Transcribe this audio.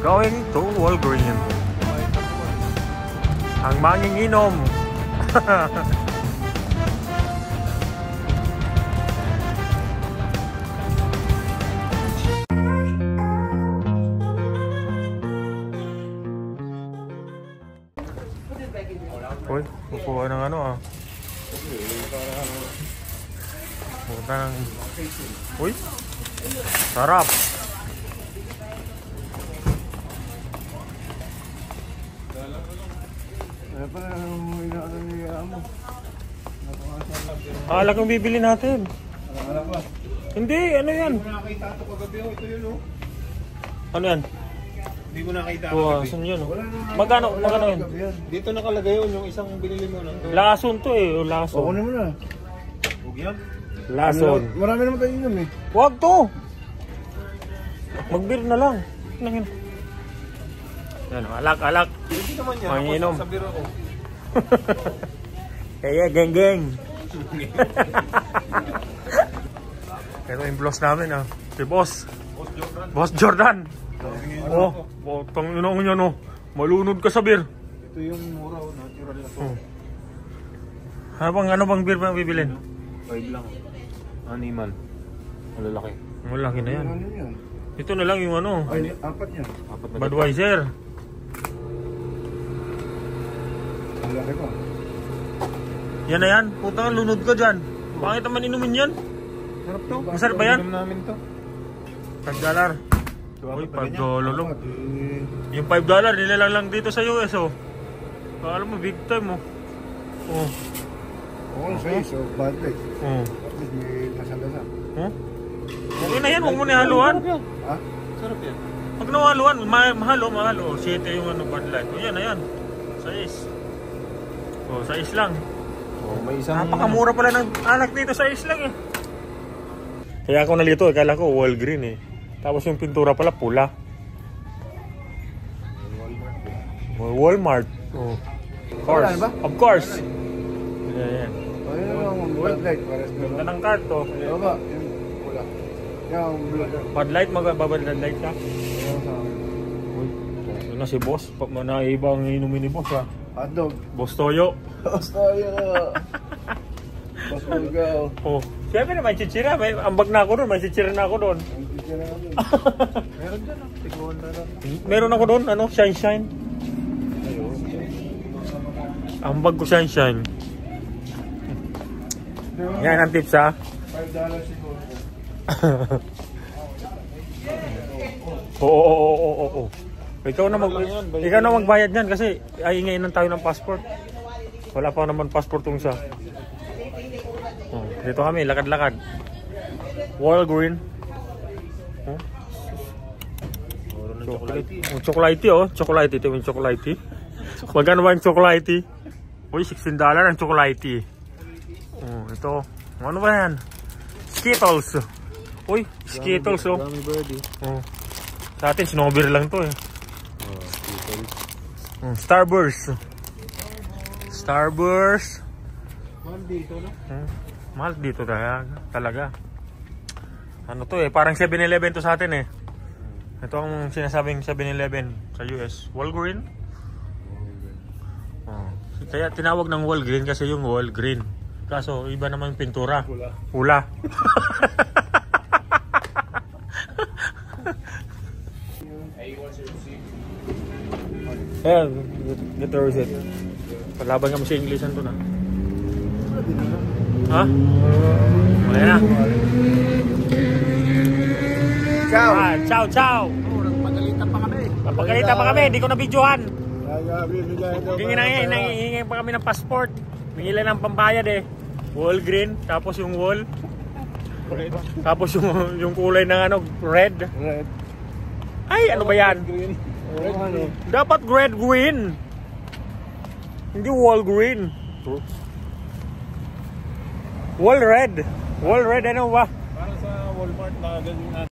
Going to Walgreen. Ang manginginom. Uy, kukuha ng ano ah. Putang. Uy, sarap. Alak ang bibili natin. Hindi, ano yan? Nakakita ito kagabi. Ito yun o. Ano yan? Hindi ko nakita Wow, saan yun? Magkano yun? Dito nakalagay yun yung isang binili mo. Lason to eh, lason. Kunin mo na. Huwag yan. Lason. Marami naman tayo yun eh. Huwag to! Mag-beer na lang. Nangin. Yan, alak. Hindi naman yan. Manginom. Sa biro ko. Kaya, geng. Ito yung boss namin ah. Si Boss. Boss Jordan. Oh, tang ina niya no. Malunod ka sa beer. Ito yung mura o natural na to. Ano bang beer ba bibilin? 5 lang. Animal. Malalaki. Malaki na yan. Ano yan? Ito na lang yung ano. Ay, 4 yan. Budweiser. Malaki pa. Yan na yan. Puta, lunod ka dyan. Bakit naman inumin yan? Sarap to. Masarap ba yan? Inom namin to. $5. Uy, $5 lang. Yung $5 nilalang lang dito sa US oh. Alam mo, big time oh. Oh. Oo, so bad light. Oh. At least may lasa-lasa. Oh? Okay na yan, huwag mo nihaluan. Ha? Sarap yan. Pag nahaluan, mahal oh. 7 yung ano, Bud Light. O yan na yan. 6. Oh, 6 lang. Oh, may isang... Napakamura pala ng alak dito, 6 lang eh. Kaya ako nalito, kala ko Walgreen eh. Tapos yung pintura pala pula. Walmart. Oh. Of course. Of course. Yan. Ayun ang Bud Light. Ganda ng cart to. Ano ba? Yung pula. Yung blue. Bud Light, magbabad Light ka. Uy, na si Boss. Naiba ang inumin ni Boss ha. Hotdog. Boss Toyo. Boss Toyo. Boss Bulgaw. Oh. Siyempre na may chichira. May ambag na ako doon. May chichira na ako doon. Meron dyan ah. Tiguan na lang. Meron ako doon. Ano? Shine. Ambag ko shine. Yan ang tips ha. $5 siguro. Oo. Ikaw na magbayad niyan kasi ayingayin tayo ng passport. Wala pa naman passport yung isa. Oh, dito kami, lakad-lakad. Walgreen. Oh. Chocolate oh. Chocolate. Ito yung chocolate. Magkano ba yung chocolate? Uy, $16 ang chocolate. Oh, ito. Ano ba yan? Skittles. Uy, Skittles oh. Oh. Sa atin, snowbeer lang to eh. Starburst. Mahal dito no? Mahal dito talaga. Ano to eh, parang 7-Eleven to sa atin eh. Ito ang sinasabing 7-Eleven sa US. Walgreen. Oh. Kaya tinawag ng Walgreen kasi yung Walgreen. Kaso iba naman yung pintura. Pula. Yeah, get the receipt. Palaban ka mo sa Englishan to na. Ha? Wala na. Ciao. Papagalitan pa kami. Hindi ko na videohan. Hingi pa kami ng passport. Hingi ng pambayad eh. Walgreen. Tapos yung wall. Tapos yung kulay ng ano, red. Ay, ano ba yan? Dapat red green. Hindi Walgreen. Wall red, ano ba? Para sa Walmart na ganyan.